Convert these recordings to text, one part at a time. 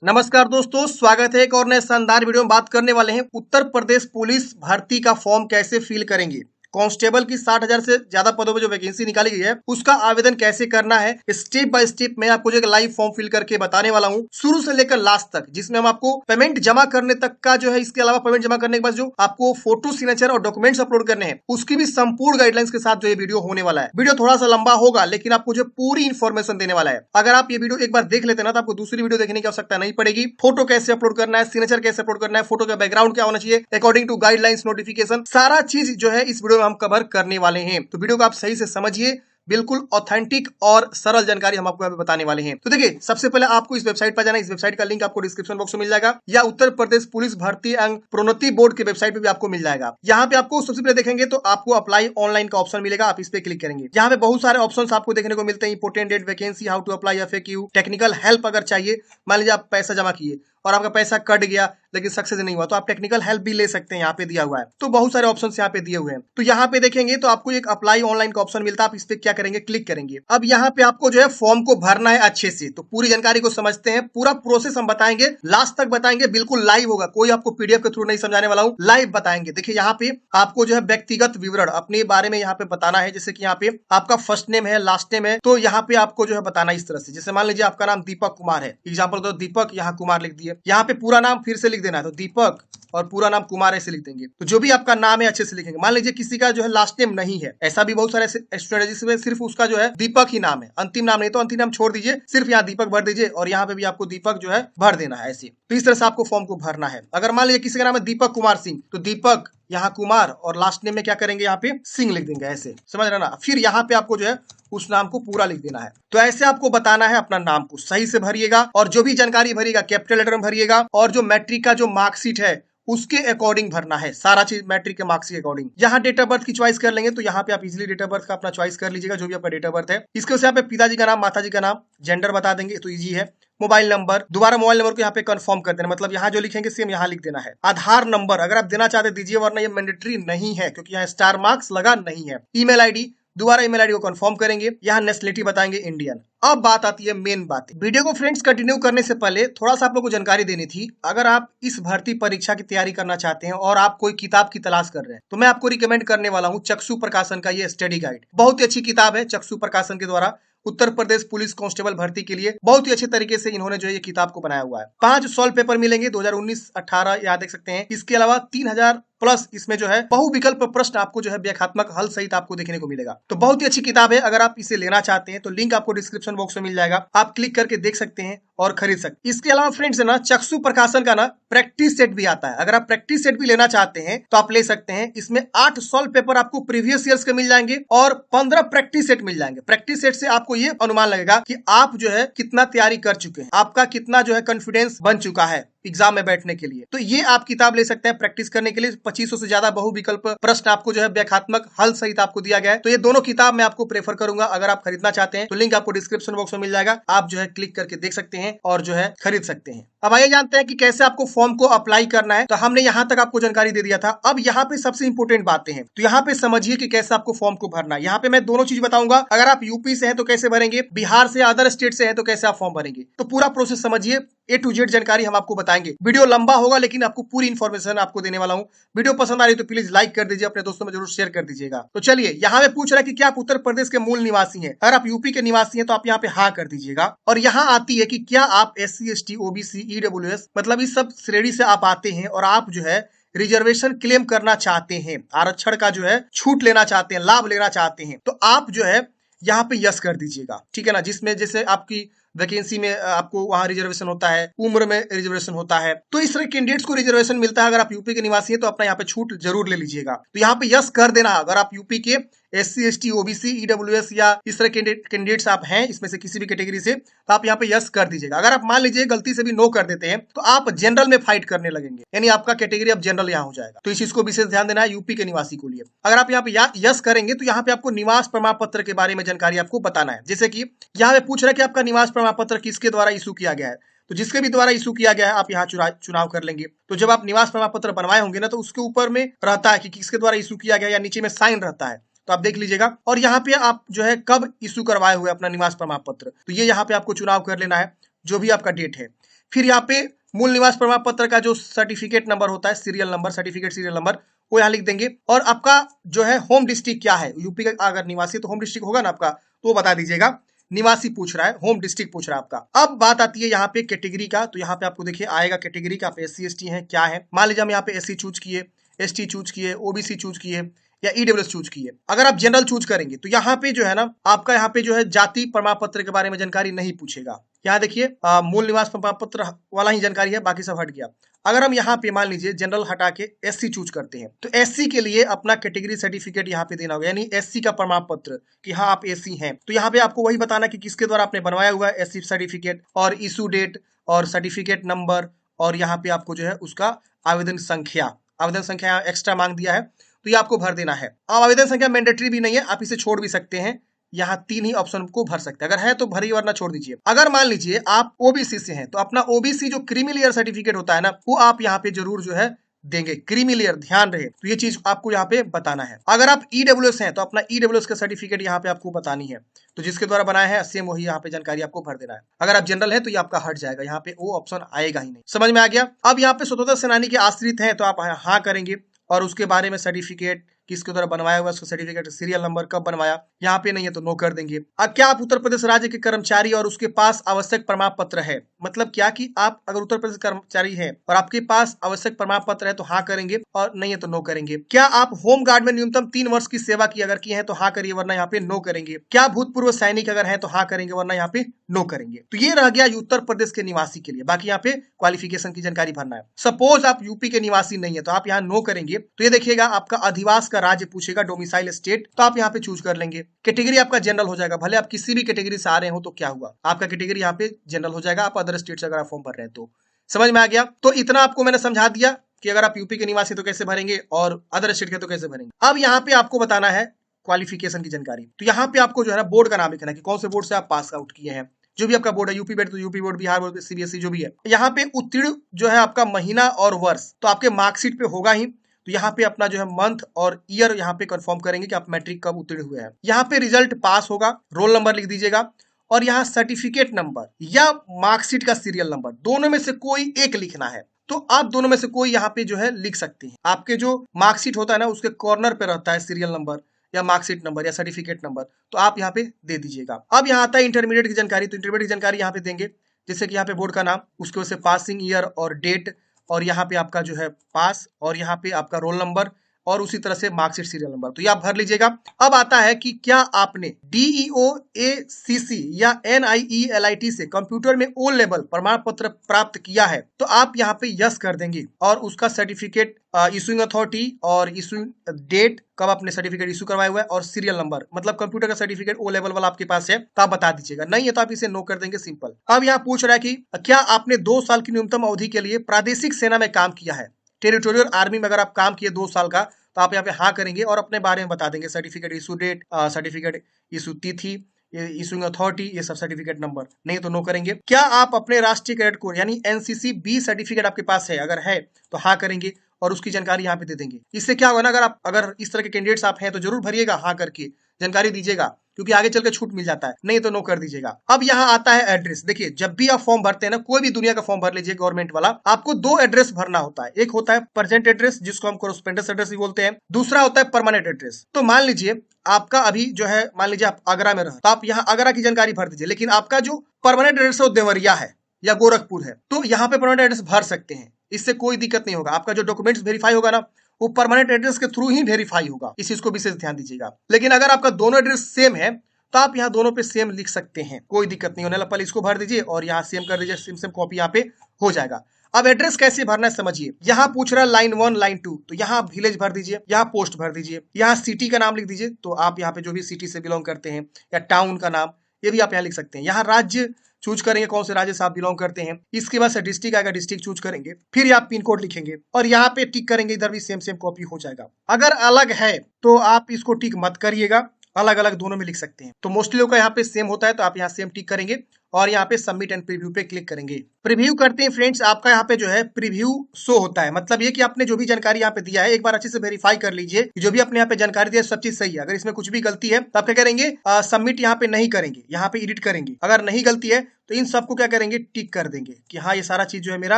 नमस्कार दोस्तों, स्वागत है एक और नए शानदार वीडियो में। बात करने वाले हैं उत्तर प्रदेश पुलिस भर्ती का फॉर्म कैसे फिल करेंगे। कांस्टेबल की 60,000 से ज्यादा पदों पर जो वैकेंसी निकाली गई है उसका आवेदन कैसे करना है, स्टेप बाय स्टेप मैं आपको जो एक लाइव फॉर्म फिल करके बताने वाला हूं, शुरू से लेकर लास्ट तक, जिसमें हम आपको पेमेंट जमा करने तक का जो है, इसके अलावा पेमेंट जमा करने के बाद जो आपको फोटो, सिग्नेचर और डॉक्यूमेंट्स अपलोड करने हैं उसकी भी संपूर्ण गाइडलाइंस के साथ जो ये वीडियो होने वाला है। वीडियो थोड़ा सा लंबा होगा लेकिन आपको जो पूरी इन्फॉर्मेशन देने वाला है। अगर आप ये वीडियो एक बार देख लेते हैं ना तो आपको दूसरी वीडियो देखने की आवश्यकता नहीं पड़ेगी। फोटो कैसे अपलोड करना है, सिग्नेचर कैसे अपलोड करना है, फोटो का बैकग्राउंड क्या होना चाहिए अकॉर्डिंग टू गाइडलाइंस, नोटिफिकेशन, सारा चीज जो है इस वीडियो में हम कवर करने वाले हैं। तो वीडियो को आप सही से समझिए, बिल्कुल ऑथेंटिक और सरल जानकारी हम आपको बताने वाले हैं। तो देखिए, सबसे पहले आपको इस वेबसाइट पर जाना है। इस वेबसाइट का लिंक आपको डिस्क्रिप्शन बॉक्स में मिल जाएगा या उत्तर प्रदेश पुलिस भर्ती एवं प्रोन्नति बोर्ड की वेबसाइट पे भी आपको मिल जाएगा। यहाँ पे आपको सबसे पहले देखेंगे तो आपको अप्लाई ऑनलाइन का ऑप्शन मिलेगा, आप इस पे क्लिक करेंगे। यहाँ पे बहुत सारे ऑप्शन आपको देखने को मिलते हैं। Important date, vacancy, how to apply, FAQ, technical help अगर चाहिए, मान लीजिए आप पैसा जमा किए और आपका पैसा कट गया लेकिन सक्सेस नहीं हुआ तो आप टेक्निकल हेल्प भी ले सकते हैं, यहाँ पे दिया हुआ है। तो बहुत सारे ऑप्शंस यहाँ पे दिए हुए हैं। तो यहाँ पे देखेंगे तो आपको एक अप्लाई ऑनलाइन का ऑप्शन मिलता है, आप इस पे क्या करेंगे, क्लिक करेंगे। अब यहाँ पे आपको जो है फॉर्म को भरना है अच्छे से। तो पूरी जानकारी को समझते हैं, पूरा प्रोसेस हम बताएंगे, लास्ट तक बताएंगे, बिल्कुल लाइव होगा, कोई आपको PDF के थ्रू नहीं समझाने वाला हूँ, लाइव बताएंगे। देखिए यहाँ पे आपको जो है व्यक्तिगत विवरण अपने बारे में यहाँ पे बताना है। जैसे कि यहाँ पे आपका फर्स्ट नेम है, लास्ट नेम है, तो यहाँ पे आपको जो है बताना इस तरह से। जैसे मान लीजिए आपका नाम दीपक कुमार है, एग्जाम्पल तो दीपक, यहाँ कुमार लिख दिए। यहाँ पे पूरा नाम फिर से लिख देना है, तो दीपक और पूरा नाम कुमार ऐसे लिख देंगे। तो जो भी आपका नाम है अच्छे से लिखेंगे। मान लीजिए किसी का जो है लास्ट नेम नहीं है, ऐसा भी बहुत सारे स्टूडेंट है जिसमें सिर्फ उसका जो है दीपक ही नाम है, अंतिम नाम नहीं, तो अंतिम नाम छोड़ दीजिए, सिर्फ यहाँ दीपक भर दीजिए और यहाँ पे भी आपको दीपक जो है भर देना है ऐसे। तो इस तरह से आपको फॉर्म को भरना है। अगर मान लीजिए किसी का नाम है दीपक कुमार सिंह, तो दीपक यहाँ कुमार और लास्ट नेम में क्या करेंगे, यहाँ पे सिंह लिख देंगे ऐसे, समझ रहे ना। फिर यहाँ पे आपको जो है उस नाम को पूरा लिख देना है। तो ऐसे आपको बताना है, अपना नाम को सही से भरिएगा और जो भी जानकारी भरिएगा कैपिटल लेटर में भरिएगा और जो मैट्रिक का जो मार्कशीट है उसके अकॉर्डिंग भरना है, सारा चीज मैट्रिक के मार्क्स के अकॉर्डिंग। यहाँ डेट ऑफ बर्थ की चॉइस कर लेंगे, तो यहाँ पे आप इजीली डेट ऑफ बर्थ का अपना चॉइस कर लीजिएगा, जो भी आपका डेट ऑफ बर्थ है। इसके यहाँ पे पिताजी का नाम, माताजी का नाम, जेंडर बता देंगे तो इजी है। मोबाइल नंबर, दोबारा मोबाइल नंबर को यहाँ पे कंफर्म कर देना, मतलब यहाँ जो लिखेंगे सेम यहाँ लिख देना है। आधार नंबर अगर आप देना चाहते दीजिए, वरना ये मैंडेटरी नहीं है क्योंकि यहाँ स्टार मार्क्स लगा नहीं है। ईमेल आईडी, दोबारा ईमेल आईडी को कंफर्म करेंगे। यहाँ नेशनलिटी बताएंगे इंडियन। अब बात आती है मेन बात। वीडियो को फ्रेंड्स कंटिन्यू करने से पहले थोड़ा सा आप लोगों को जानकारी देनी थी। अगर आप इस भर्ती परीक्षा की तैयारी करना चाहते हैं और आप कोई किताब की तलाश कर रहे हैं तो मैं आपको रिकमेंड करने वाला हूँ चक्षु प्रकाशन का ये स्टडी गाइड। बहुत ही अच्छी किताब है, चक्षु प्रकाशन के द्वारा उत्तर प्रदेश पुलिस कांस्टेबल भर्ती के लिए बहुत ही अच्छे तरीके से इन्होंने जो ये किताब को बनाया हुआ है। 5 सॉल्व पेपर मिलेंगे 2019-18 याद देख सकते हैं। इसके अलावा 3000 प्लस इसमें जो है बहुविकल्प प्रश्न आपको जो है व्याख्यात्मक हल सहित आपको देखने को मिलेगा। तो बहुत ही अच्छी किताब है। अगर आप इसे लेना चाहते हैं तो लिंक आपको डिस्क्रिप्शन बॉक्स में मिल जाएगा, आप क्लिक करके देख सकते हैं और खरीद सकते हैं। इसके अलावा फ्रेंड्स ना चक्षु प्रकाशन का ना प्रैक्टिस सेट भी आता है। अगर आप प्रैक्टिस सेट भी लेना चाहते हैं तो आप ले सकते हैं। इसमें 8 सॉल्व पेपर आपको प्रीवियस ईयर्स के मिल जाएंगे और 15 प्रैक्टिस सेट मिल जाएंगे। प्रैक्टिस सेट से आपको ये अनुमान लगेगा कि आप जो है कितना तैयारी कर चुके हैं, आपका कितना जो है कॉन्फिडेंस बन चुका है एग्जाम में बैठने के लिए। तो ये आप किताब ले सकते हैं प्रैक्टिस करने के लिए। 2500 से ज्यादा बहुविकल्प प्रश्न आपको जो है व्याख्यात्मक हल सहित आपको दिया गया है। तो ये दोनों किताब मैं आपको प्रेफर करूंगा। अगर आप खरीदना चाहते हैं तो लिंक आपको डिस्क्रिप्शन बॉक्स में मिल जाएगा, आप जो है क्लिक करके देख सकते हैं और जो है खरीद सकते हैं। अब आइए जानते हैं कि कैसे आपको फॉर्म को अप्लाई करना है। तो हमने यहाँ तक आपको जानकारी दे दिया था। अब यहाँ पे सबसे इंपॉर्टेंट बातें हैं, तो यहाँ पे समझिए कि कैसे आपको फॉर्म को भरना है। यहाँ पे मैं दोनों चीज बताऊंगा। अगर आप यूपी से हैं तो कैसे भरेंगे, बिहार से अदर स्टेट से हैं तो कैसे आप फॉर्म भरेंगे। तो पूरा प्रोसेस समझिए, A to Z जानकारी हम आपको बताएंगे। वीडियो लंबा होगा लेकिन आपको पूरी इन्फॉर्मेशन आपको देने वाला हूँ। वीडियो पसंद आ रही तो प्लीज लाइक कर दीजिए, अपने दोस्तों में जरूर शेयर कर दीजिएगा। तो चलिए, यहाँ पे पूछ रहा है कि क्या आप उत्तर प्रदेश के मूल निवासी हैं। अगर आप यूपी के निवासी हैं तो आप यहाँ पे हाँ कर दीजिएगा। और यहाँ आती है कि क्या आप SC ST OBC EWS मतलब इस सब श्रेणी से आप आते हैं और आप जो है रिजर्वेशन क्लेम करना चाहते हैं, आरक्षण का जो है छूट लेना चाहते हैं, लाभ लेना चाहते हैं, तो आप जो है यहाँ पे यस कर दीजिएगा, ठीक है ना। जिसमें जैसे आपकी वैकेंसी में आपको वहां रिजर्वेशन होता है, उम्र में रिजर्वेशन होता है, तो इस तरह कैंडिडेट्स को रिजर्वेशन मिलता है। अगर आप यूपी के निवासी हैं तो अपना यहाँ पे छूट जरूर ले लीजिएगा। तो यहाँ पे यस कर देना। अगर आप यूपी के SC ST OBC EWS या इस तरह कैंडिडेट्स आप हैं, इसमें से किसी भी कैटेगरी से, तो आप यहाँ पे यस कर दीजिएगा। अगर आप मान लीजिए गलती से भी नो कर देते हैं तो आप जनरल में फाइट करने लगेंगे, यानी आपका कैटेगरी अब जनरल यहाँ हो जाएगा। तो इस चीज को विशेष ध्यान देना है यूपी के निवासी को लिए। अगर आप यहाँ पे यस करेंगे तो यहाँ पे आपको निवास प्रमाण पत्र के बारे में जानकारी आपको बताना है। जैसे कि यहाँ पे पूछ रहा है कि आपका निवास प्रमाण पत्र किसके द्वारा इशू किया गया है, तो जिसके भी द्वारा इशू किया गया है आप यहाँ चुनाव कर लेंगे। तो जब आप निवास प्रमाण पत्र बनवाए होंगे ना, तो उसके ऊपर में रहता है कि किसके द्वारा इशू किया गया, या नीचे में साइन रहता है, तो आप देख लीजिएगा। और यहाँ पे आप जो है कब इशू करवाए हुए अपना निवास प्रमाण पत्र, तो ये यहाँ पे आपको चुनाव कर लेना है, जो भी आपका डेट है। फिर यहाँ पे मूल निवास प्रमाण पत्र का जो सर्टिफिकेट नंबर होता है, serial number, certificate serial number, वो यहाँ लिख देंगे। और आपका जो है होम डिस्ट्रिक्ट क्या है, यूपी का अगर निवासी तो होम डिस्ट्रिक्ट होगा ना आपका, तो वो बता दीजिएगा। निवासी पूछ रहा है, होम डिस्ट्रिक्ट पूछ रहा है आपका। अब बात आती है यहाँ पे कैटेगरी का, तो यहाँ पे आपको देखिए आएगा कैटेगरी का, आप SC ST हैं क्या है। मान लीजिए हम यहाँ पे SC चूज किए, ST चूज किए, OBC चूज किए या EWS चूज किए। अगर आप जनरल चूज करेंगे तो यहाँ पे जो है ना आपका यहाँ पे जो है जाति प्रमाण पत्र के बारे में जानकारी नहीं पूछेगा। यहाँ देखिए मूल निवास प्रमाण पत्र वाला ही जानकारी है, बाकी सब हट गया। अगर हम यहाँ पे मान लीजिए जनरल हटा के SC चूज करते हैं तो SC के लिए अपना कैटेगरी सर्टिफिकेट यहाँ पे देना होगा, यानी SC का प्रमाण पत्र कि हाँ आप SC हैं। तो यहाँ पे आपको वही बताना कि किसके द्वारा आपने बनवाया हुआ है SC सर्टिफिकेट, और इशू डेट और सर्टिफिकेट नंबर, और यहाँ पे आपको जो है उसका आवेदन संख्या एक्स्ट्रा मांग दिया है तो ये आपको भर देना है। अब आवेदन संख्या मैंडेटरी भी नहीं है, आप इसे छोड़ भी सकते हैं। यहाँ 3 ही ऑप्शन को भर सकते हैं, अगर है तो भरिए वरना छोड़ दीजिए। अगर मान लीजिए आप OBC से हैं तो अपना OBC जो क्रीमी लेयर सर्टिफिकेट होता है ना, वो आप यहाँ पे जरूर जो है देंगे, क्रीमी लेयर, ध्यान रहे। तो ये चीज आपको यहाँ पे बताना है। अगर आप EWS हैं तो अपना EWS का सर्टिफिकेट यहाँ पे आपको बतानी है, तो जिसके द्वारा बनाया है सेम वही यहाँ पे जानकारी आपको भर देना है। अगर आप जनरल है तो ये आपका हट जाएगा, यहाँ पे वो ऑप्शन आएगा ही नहीं। समझ में आ गया। अब यहाँ पे स्वतंत्र सेनानी के आश्रित हैं तो आप हाँ करेंगे, और उसके बारे में सर्टिफिकेट किसके द्वारा बनवाया हुआ, उसका सर्टिफिकेट, सीरियल नंबर, कब बनवाया, यहाँ पे नहीं है तो नो कर देंगे। अब क्या आप उत्तर प्रदेश राज्य के कर्मचारी और उसके पास आवश्यक प्रमाण पत्र है, मतलब क्या कि आप अगर उत्तर प्रदेश कर्मचारी है और आपके पास आवश्यक प्रमाण पत्र है तो हाँ करेंगे, और नहीं है तो नो करेंगे। क्या आप होम गार्ड में न्यूनतम 3 वर्ष की सेवा की अगर की है तो हाँ करिए, वरना यहाँ पे नो करेंगे। क्या भूतपूर्व सैनिक अगर है तो हाँ करेंगे, वरना यहाँ पे नो करेंगे। तो ये रह गया उत्तर प्रदेश के निवासी के लिए। बाकी यहाँ पे क्वालिफिकेशन की जानकारी भरना है। सपोज आप यूपी के निवासी नहीं है तो आप यहाँ नो करेंगे, तो ये देखिएगा आपका अधिवास का राज्य पूछेगा, डोमिसाइल स्टेट, तो आप यहाँ पे चूज कर लेंगे। कैटेगरी आपका जनरल हो जाएगा, भले आप किसी भी कैटेगरी से आ रहे हो तो क्या हुआ, आपका कैटेगरी यहाँ पे जनरल हो जाएगा। आप अदर स्टेट से अगर आप फॉर्म भर रहे हैं तो समझ में आ गया। तो इतना आपको मैंने समझा दिया कि अगर आप यूपी के निवासी तो कैसे भरेंगे और अदर स्टेट के तो कैसे भरेंगे। अब यहाँ पे आपको बताना है क्वालिफिकेशन की जानकारी। तो यहाँ पे आपको जो है ना बोर्ड का नाम लिखना है कि कौन से बोर्ड से आप पास आउट किए हैं। जो भी आपका बोर्ड है, यूपी बोर्ड तो UP board, Bihar board, CBSE जो भी है। यहाँ पे उत्तीर्ण जो है आपका महीना और वर्ष तो आपके मार्कशीट पे होगा ही, तो यहाँ पे अपना जो है मंथ और ईयर यहाँ पे कंफर्म करेंगे कि आप मैट्रिक कब उत्तीर्ण हुए हैं। यहाँ पे रिजल्ट पास होगा, रोल नंबर लिख दीजिएगा, और यहाँ सर्टिफिकेट नंबर या मार्कशीट का सीरियल नंबर, दोनों में से कोई एक लिखना है। तो आप दोनों में से कोई यहाँ पे जो है लिख सकते हैं। आपके जो मार्कशीट होता है ना, उसके कॉर्नर पे रहता है सीरियल नंबर या मार्कशीट नंबर या सर्टिफिकेट नंबर, तो आप यहाँ पे दे दीजिएगा। अब यहाँ आता है इंटरमीडिएट की जानकारी। तो इंटरमीडिएट की जानकारी यहाँ पे देंगे, जैसे कि यहाँ पे बोर्ड का नाम, उसके वजह से पासिंग ईयर और डेट, और यहाँ पे आपका जो है पास, और यहाँ पे आपका रोल नंबर, और उसी तरह से मार्कशीट सीरियल नंबर, तो ये आप भर लीजिएगा। अब आता है कि क्या आपने DEO ACC या NIE-LIT से कंप्यूटर में O लेवल प्रमाण पत्र प्राप्त किया है, तो आप यहाँ पे यस कर देंगे, और उसका सर्टिफिकेट, इशूइंग अथॉरिटी और इशूइंग डेट, कब आपने सर्टिफिकेट इशू करवाया हुआ है, और सीरियल नंबर, मतलब कंप्यूटर का सर्टिफिकेट O लेवल वाला आपके पास है तो आप बता दीजिएगा। नहीं है तो आप इसे नो कर देंगे, सिंपल। अब यहाँ पूछ रहा है कि क्या आपने 2 साल की न्यूनतम अवधि के लिए प्रादेशिक सेना में काम किया है। टेरिटोरियल आर्मी में अगर आप काम किए 2 साल का तो आप यहाँ पे हाँ करेंगे, और अपने बारे में बता देंगे, certificate issue date, certificate issue तिथि, इशूइंग अथॉरिटी, ये सब सर्टिफिकेट नंबर। नहीं तो नो करेंगे। क्या आप अपने राष्ट्रीय कैडेट कोर यानी NCC B सर्टिफिकेट आपके पास है, अगर है तो हाँ करेंगे, और उसकी जानकारी यहाँ पे दे देंगे। इससे क्या होगा ना, अगर इस तरह के कैंडिडेट्स आप हैं तो जरूर भरिएगा, हाँ करके जानकारी दीजिएगा, क्योंकि आगे चल के छूट मिल जाता है। नहीं तो नो कर दीजिएगा। अब यहाँ आता है एड्रेस। देखिए, जब भी आप फॉर्म भरते हैं ना, कोई भी दुनिया का फॉर्म भर लीजिए गवर्नमेंट वाला, आपको 2 एड्रेस भरना होता है। एक होता है प्रेजेंट एड्रेस, जिसको हम कोरेस्पोंडेंस एड्रेस भी बोलते हैं। दूसरा होता है परमानेंट एड्रेस। तो मान लीजिए आपका अभी जो है, मान लीजिए आप आगरा में रह, तो आप यहाँ आगरा की जानकारी भर दीजिए, लेकिन आपका जो परमानेंट एड्रेस है वो देवरिया है या गोरखपुर है, तो यहाँ पे परमानेंट एड्रेस भर सकते हैं, इससे कोई दिक्कत नहीं होगा। आपका जो डॉक्यूमेंट्स वेरीफाई होगा ना, वो परमानेंट एड्रेस के थ्रू ही वेरीफाई होगा, इस चीज को विशेष ध्यान दीजिएगा। लेकिन अगर आपका दोनों एड्रेस सेम है तो आप यहाँ दोनों पे सेम लिख सकते हैं, कोई दिक्कत नहीं होने वाला। पहले इसको भर दीजिए और यहाँ सेम कर दीजिए, सेम कॉपी यहाँ पे हो जाएगा। अब एड्रेस कैसे भरना है समझिए। यहाँ पूछ रहा है लाइन 1 लाइन 2, तो यहाँ आप विलेज भर दीजिए, यहाँ पोस्ट भर दीजिए, यहाँ सिटी का नाम लिख दीजिए, तो आप यहाँ पे जो भी सिटी से बिलोंग करते हैं, या टाउन का नाम, ये भी आप यहाँ लिख सकते हैं। यहाँ राज्य चूज करेंगे, कौन से राज्य से आप बिलोंग करते हैं। इसके बाद से डिस्ट्रिक्ट आएगा, डिस्ट्रिक्ट चूज करेंगे, फिर आप पिन कोड लिखेंगे और यहाँ पे टिक करेंगे, इधर भी सेम कॉपी हो जाएगा। अगर अलग है तो आप इसको टिक मत करिएगा, अलग अलग दोनों में लिख सकते हैं। तो मोस्टली लोग का यहाँ पे सेम होता है, तो आप यहाँ सेम टिक करेंगे और यहाँ पे सबमिट एंड प्रीव्यू पे क्लिक करेंगे। प्रीव्यू करते हैं फ्रेंड्स, आपका यहाँ पे जो है प्रीव्यू शो होता है, मतलब ये कि आपने जो भी जानकारी यहाँ पे दिया है एक बार अच्छे से वेरीफाई कर लीजिए, जो भी आपने यहाँ पे जानकारी दिया है सब चीज सही है। अगर इसमें कुछ भी गलती है तो आप क्या करेंगे, सबमिट यहाँ पे नहीं करेंगे, यहाँ पे एडिट करेंगे। अगर नहीं गलती है तो इन सबको क्या करेंगे, टिक कर देंगे कि हाँ ये सारा चीज जो है मेरा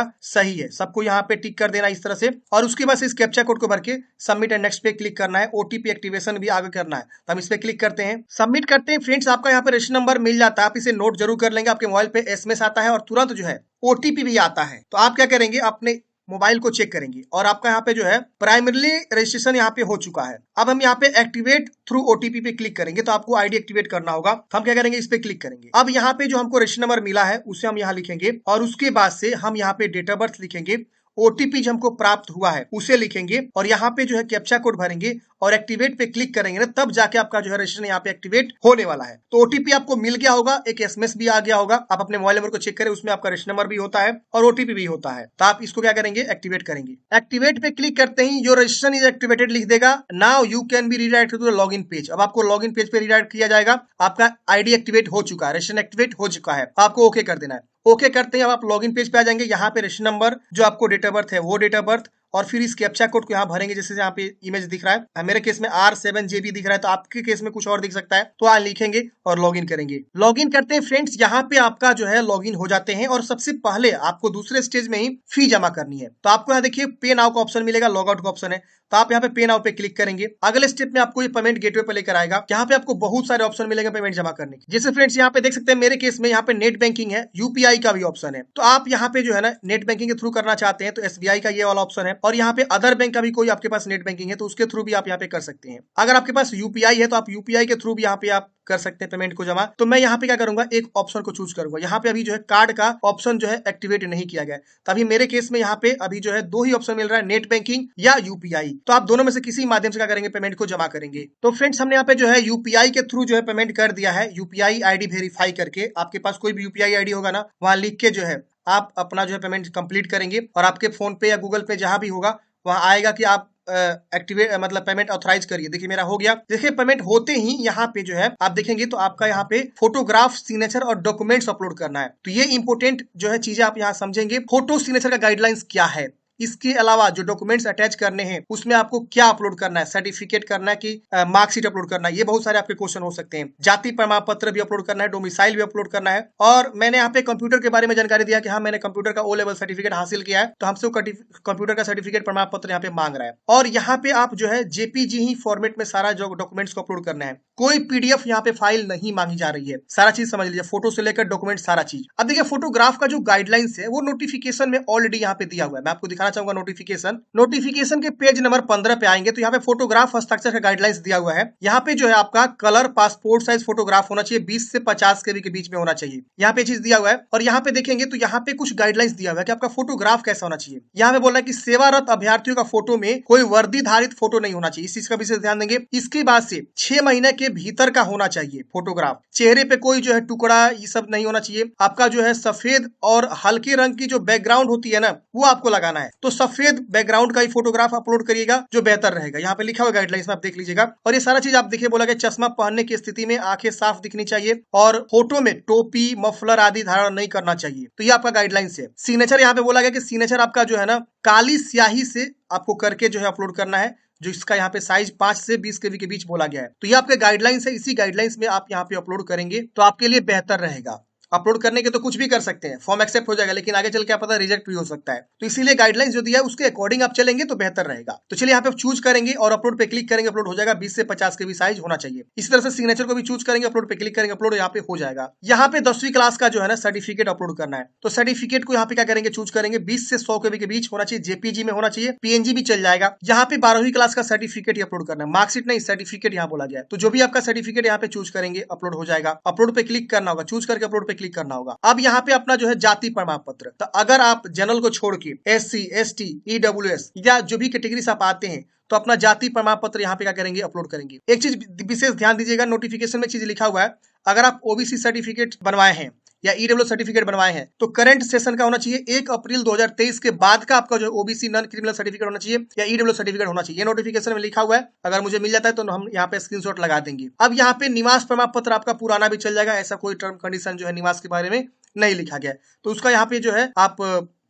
सही है। सबको यहाँ पे टिक कर देना इस तरह से, और उसके बाद इस कैप्चा कोड को भर के सबमिट एंड नेक्स्ट पे क्लिक करना है। ओटीपी एक्टिवेशन भी आगे करना है, तो हम इस पे क्लिक करते हैं, सबमिट करते हैं। फ्रेंड्स आपका यहाँ पे रजिस्टर नंबर मिल जाता है, आप इसे नोट जरूर कर लेंगे। आपके मोबाइल पे एसएमएस आता है और तुरंत जो है ओटीपी भी आता है। तो आप क्या करेंगे, अपने मोबाइल को चेक करेंगे और आपका यहाँ पे जो है प्राइमरीली रजिस्ट्रेशन यहाँ पे हो चुका है। अब हम यहाँ पे एक्टिवेट थ्रू ओटीपी पे क्लिक करेंगे, तो आपको आईडी एक्टिवेट करना होगा। तो हम क्या करेंगे, इस पे क्लिक करेंगे। अब यहाँ पे जो हमको रजिस्टर नंबर मिला है उसे हम यहाँ लिखेंगे और उसके बाद से हम यहाँ पे डेट ऑफ बर्थ लिखेंगे, ओटीपी जो हमको प्राप्त हुआ है उसे लिखेंगे और यहाँ पे जो है कैप्चा कोड भरेंगे और एक्टिवेट पे क्लिक करेंगे ना, तब जाके आपका जो है रजिस्ट्रेशन यहाँ पे एक्टिवेट होने वाला है। तो ओटीपी आपको मिल गया होगा, एक एसएमएस भी आ गया होगा। आप अपने मोबाइल नंबर को चेक करें, उसमें आपका रजिस्ट्रेशन नंबर भी होता है और ओटीपी भी होता है। तो आप इसको क्या करेंगे, एक्टिवेट करेंगे। एक्टिवेट पे क्लिक करते ही जो रजिस्ट्रेशन इज एक्टिवेटेड लिख देगा, now you can be redirect to the login page. अब आपको लॉगिन पेज पे रीडायरेक्ट किया जाएगा। आपका आईडी एक्टिवेट हो चुका है, रजिस्ट्रेशन एक्टिवेट हो चुका है, आपको ओके कर देना है। ओके करते हैं, अब आप लॉगिन पेज पे आ जाएंगे। यहाँ पे रजिस्ट्रेशन नंबर जो आपको डेट ऑफ बर्थ है वो डेट ऑफ बर्थ, और फिर इस कैप्चा कोड को यहाँ भरेंगे, जैसे यहाँ पे इमेज दिख रहा है। मेरे केस में R7JB दिख रहा है, तो आपके केस में कुछ और दिख सकता है, तो यहाँ लिखेंगे और लॉगिन करेंगे। लॉगिन करते हैं फ्रेंड्स, यहाँ पे आपका जो है लॉगिन हो जाते हैं और सबसे पहले आपको दूसरे स्टेज में ही फी जमा करनी है। तो आपको यहाँ देखिए पे नाउ का ऑप्शन मिलेगा, लॉग आउट का ऑप्शन है, तो आप यहाँ पे पे नाउ पे क्लिक करेंगे। अगले स्टेप में आपको ये पेमेंट गेटवे पे लेकर आएगा। यहाँ पे आपको बहुत सारे ऑप्शन मिलेंगे पेमेंट जमा करने के। जैसे फ्रेंड्स यहाँ पे देख सकते हैं मेरे केस में यहाँ पे नेट बैंकिंग है, यूपीआई का भी ऑप्शन है। तो आप यहाँ पे जो है ना नेट बैंकिंग के थ्रू करना चाहते हैं तो एसबीआई का ये वाला ऑप्शन है, और यहाँ पे अदर बैंक का भी कोई आपके पास नेट बैंकिंग है तो उसके थ्रू भी आप यहाँ पे कर सकते हैं। अगर आपके पास यूपीआई है तो आप यूपीआई के थ्रू भी यहाँ पे आप कर सकते हैं पेमेंट को जमा। तो मैं यहाँ पे क्या करूंगा, एक ऑप्शन को चूज करूंगा। यहाँ पे अभी जो है कार्ड का ऑप्शन जो है एक्टिवेट नहीं किया गया है, तो अभी मेरे केस में यहाँ पे अभी जो है दो ही ऑप्शन मिल रहा है, नेट बैंकिंग या यूपीआई। तो आप दोनों में से किसी माध्यम से क्या करेंगे, पेमेंट को जमा करेंगे। तो फ्रेंड्स हमने यहाँ पे जो है यूपीआई के थ्रू जो है पेमेंट कर दिया है। यूपीआई आईडी वेरीफाई करके, आपके पास कोई भी यूपीआई आईडी होगा ना, वहां लिख के जो है आप अपना जो है पेमेंट कंप्लीट करेंगे और आपके फोन पे या गूगल पे जहां भी होगा वहां आएगा कि आप एक्टिवेट मतलब पेमेंट ऑथराइज करिए। देखिए मेरा हो गया। देखिए पेमेंट होते ही यहाँ पे जो है आप देखेंगे तो आपका यहाँ पे फोटोग्राफ, सिग्नेचर और डॉक्यूमेंट्स अपलोड करना है। तो ये इंपोर्टेंट जो है चीजें आप यहाँ समझेंगे। फोटो सिग्नेचर का गाइडलाइंस क्या है, इसके अलावा जो डॉक्यूमेंट्स अटैच करने हैं उसमें आपको क्या अपलोड करना है, सर्टिफिकेट करना है कि मार्कशीट अपलोड करना है, ये बहुत सारे आपके क्वेश्चन हो सकते हैं। जाति प्रमाण पत्र भी अपलोड करना है, डोमिसाइल भी अपलोड करना है। और मैंने यहाँ पे कंप्यूटर के बारे में जानकारी दिया कि हाँ मैंने कंप्यूटर का O लेवल सर्टिफिकेट हासिल किया है, तो हमसे कंप्यूटर का सर्टिफिकेट प्रमाण पत्र यहाँ पे मांग रहा है। और यहाँ पे आप जो है जेपीजी ही फॉर्मेट में सारा जो डॉक्यूमेंट्स को अपलोड करना है, कोई पीडीएफ यहाँ पे फाइल नहीं मांगी जा रही है। सारा चीज समझ लीजिए, फोटो से लेकर डॉक्यूमेंट सारा चीज। अब देखिए फोटोग्राफ का जो गाइडलाइंस है वो नोटिफिकेशन में ऑलरेडी यहाँ पे दिया हुआ है। मैं आपको दिखाना चाहूंगा नोटिफिकेशन के पेज नंबर 15 पे आएंगे तो यहाँ पे फोटोग्राफ हस्ताक्षर का गाइडलाइंस दिया हुआ है। यहाँ पे जो है आपका कलर पासपोर्ट साइज फोटोग्राफ होना चाहिए, 20 से 50 केबी के बीच में होना चाहिए। यहाँ पे चीज दिया हुआ है। और यहाँ पे देखेंगे तो यहाँ पे कुछ गाइडलाइंस दिया हुआ है कि आपका फोटोग्राफ कैसा होना चाहिए। यहाँ पे बोल रहा है कि सेवारत अभ्यर्थियों का फोटो में कोई वर्दी धारित फोटो नहीं होना चाहिए, इस चीज का विशेष ध्यान देंगे। इसके बाद से 6 महीने के भीतर का होना चाहिए फोटोग्राफ। चेहरे पे कोई जो है टुकड़ा ये सब नहीं होना चाहिए। आपका जो है सफेद और हल्के रंग की जो बैकग्राउंड होती है ना वो आपको लगाना है, तो सफेद बैकग्राउंड का ही फोटोग्राफ अपलोड करिएगा जो बेहतर रहेगा। यहाँ पे लिखा हुआ गाइडलाइंस में आप देख लीजिएगा। और ये सारा चीज आप देखिए, बोला गया चश्मा पहनने की स्थिति में आंखें साफ दिखनी चाहिए और फोटो में टोपी, मफलर आदि धारण नहीं करना चाहिए। तो ये आपका गाइडलाइंस है। सिग्नेचर यहाँ पे बोला गया कि सिग्नेचर आपका जो है ना काली स्याही से आपको करके जो है अपलोड करना है, जो इसका यहाँ पे साइज 5 से 20 केबी के बीच बोला गया है। तो ये आपके गाइडलाइंस है, इसी गाइडलाइंस में आप यहाँ पे अपलोड करेंगे तो आपके लिए बेहतर रहेगा। अपलोड करने के तो कुछ भी कर सकते हैं, फॉर्म एक्सेप्ट हो जाएगा, लेकिन आगे चल क्या पता रिजेक्ट भी हो सकता है। तो इसीलिए गाइडलाइंस जो दिया है उसके अकॉर्डिंग आप चलेंगे तो बेहतर रहेगा। तो चलिए यहाँ पे चूज करेंगे और अपलोड पे क्लिक करेंगे, अपलोड हो जाएगा। 20 से 50 केबी साइज होना चाहिए। इसी तरह से सिग्नेचर को भी चूज करेंगे, अपलोड पे क्लिक करेंगे, अपलोड यहाँ पे हो जाएगा। यहाँ पे 10वीं क्लास का जो है ना सर्टिफिकेट अपलोड करना है, तो सर्टिफिकेट को यहाँ पे क्या करेंगे, चूज करेंगे। 20 से 100 केबी के बीच होना चाहिए, जेपीजी में होना चाहिए, पीएनजी भी चल जाएगा। यहाँ पे 12वीं क्लास का सर्टिफिकेट अपलोड करना है, मार्कशीट नहीं सर्टिफिकेट यहाँ बोला गया है। तो जो भी आपका सर्टिफिकेट यहाँ पे चूज करेंगे अपलोड हो जाएगा। अपलोड पे क्लिक करना होगा, चूज करके अपलोड पे क्लिक करना होगा। अब यहाँ पे अपना जो है जाति प्रमाण पत्र, तो अगर आप जनरल को छोड़ के SC, ST, EWS या जो भी कैटेगरी से आप आते हैं तो अपना जाति प्रमाण पत्र यहाँ पे क्या करेंगे, अपलोड करेंगे। एक चीज विशेष ध्यान दीजिएगा, नोटिफिकेशन में चीज लिखा हुआ है, अगर आप OBC सर्टिफिकेट बनवाए हैं या ईडब्ल्यू सर्टिफिकेट बनवाए हैं तो करंट सेशन का होना चाहिए 1 अप्रैल 2023 के बाद का आपका जो ओबीसी नॉन क्रिमिनल सर्टिफिकेट होना चाहिए या ईडब्ल्यू सर्टिफिकेट होना चाहिए। ये नोटिफिकेशन में लिखा हुआ है, अगर मुझे मिल जाता है तो हम यहाँ पे स्क्रीनशॉट लगा देंगे। अब यहाँ पे निवास प्रमाण पत्र आपका पुराना भी चल जाएगा, ऐसा कोई टर्म कंडीशन जो है निवास के बारे में नहीं लिखा गया है, तो उसका यहाँ पे जो है आप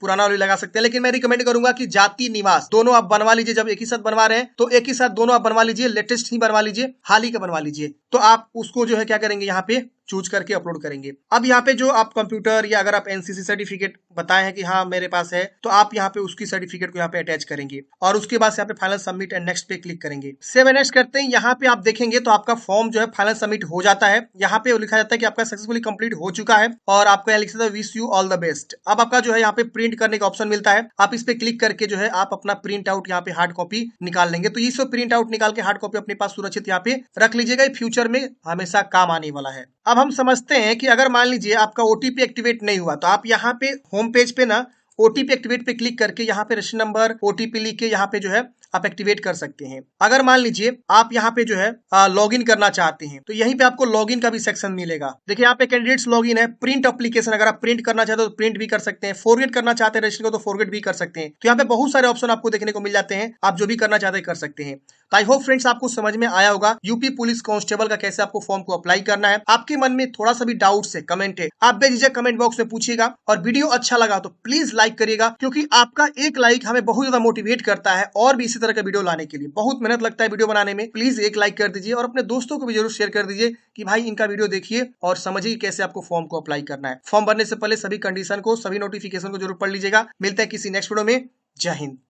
पुराना वाली लगा सकते हैं। लेकिन मैं रिकमेंड करूंगा कि जाति निवास दोनों आप बनवा लीजिए। जब एक ही साथ बनवा रहे हैं तो एक ही साथ दोनों आप बनवा लीजिए, लेटेस्ट ही बनवा लीजिए, हाल ही का बनवा लीजिए। तो आप उसको जो है क्या करेंगे, यहाँ पे चूज करके अपलोड करेंगे। अब यहाँ पे जो आप कंप्यूटर या अगर आप एनसीसी सर्टिफिकेट बताए हैं कि हाँ मेरे पास है, तो आप यहाँ पे उसकी सर्टिफिकेट को यहाँ पे अटैच करेंगे और उसके बाद यहाँ पे फाइनल सबमिट एंड नेक्स्ट पे क्लिक करेंगे। सेव एंड नेक्स्ट करते हैं। यहाँ पे आप देखेंगे तो आपका फॉर्म जो है फाइनल सबमिट हो जाता है। यहाँ पे लिखा जाता है कि आपका सक्सेसफुली कंप्लीट हो चुका है और आपको यहाँ लिखा था wish you all the best. अब आपका जो है यहाँ पे प्रिंट करने का ऑप्शन मिलता है, आप इस पे क्लिक करके जो है आप अपना प्रिंट आउट यहाँ पे हार्ड कॉपी निकाल लेंगे। तो ये सब प्रिंट आउट निकाल के हार्ड कॉपी अपने पास सुरक्षित यहाँ पे रख लीजिएगा, फ्यूचर में हमेशा काम आने वाला है। अब हम समझते हैं कि अगर मान लीजिए आपका ओटीपी एक्टिवेट नहीं हुआ तो आप यहाँ पे होम पेज पे ना ओटीपी एक्टिवेट पे क्लिक करके यहाँ पे रजिस्टर नंबर ओटीपी लिख के यहाँ पे जो है आप एक्टिवेट कर सकते हैं। अगर मान लीजिए आप यहाँ पे जो है लॉगिन करना चाहते हैं तो यहीं पे आपको लॉगिन का भी सेक्शन मिलेगा। देखिए यहाँ पे कैंडिडेट्स लॉगिन है, प्रिंट एप्लीकेशन, अगर आप प्रिंट करना चाहते हो तो प्रिंट भी कर सकते हैं, फॉरवर्ड करना चाहते हैं रजिस्टर को तो फॉरवर्ड भी कर सकते हैं। तो यहाँ पे बहुत सारे ऑप्शन आपको देखने को मिल जाते हैं, आप जो भी करना चाहते हैं कर सकते हैं। तो आई होप फ्रेंड्स आपको समझ में आया होगा यूपी पुलिस कांस्टेबल का कैसे आपको फॉर्म को अप्लाई करना है। आपके मन में थोड़ा सा भी डाउट है, कमेंट है, आप बेझिझक कमेंट बॉक्स में पूछिएगा। और वीडियो अच्छा लगा तो प्लीज लाइक करिएगा, क्योंकि आपका एक लाइक हमें बहुत ज्यादा मोटिवेट करता है और भी इसी तरह का वीडियो लाने के लिए। बहुत मेहनत लगता है वीडियो बनाने में, प्लीज एक लाइक कर दीजिए और अपने दोस्तों को भी जरूर शेयर कर दीजिए कि भाई इनका वीडियो देखिए और समझिए कैसे आपको फॉर्म को अप्लाई करना है। फॉर्म भरने से पहले सभी कंडीशन को, सभी नोटिफिकेशन को जरूर पढ़ लीजिएगा। मिलते हैं किसी नेक्स्ट वीडियो में। जय हिंद।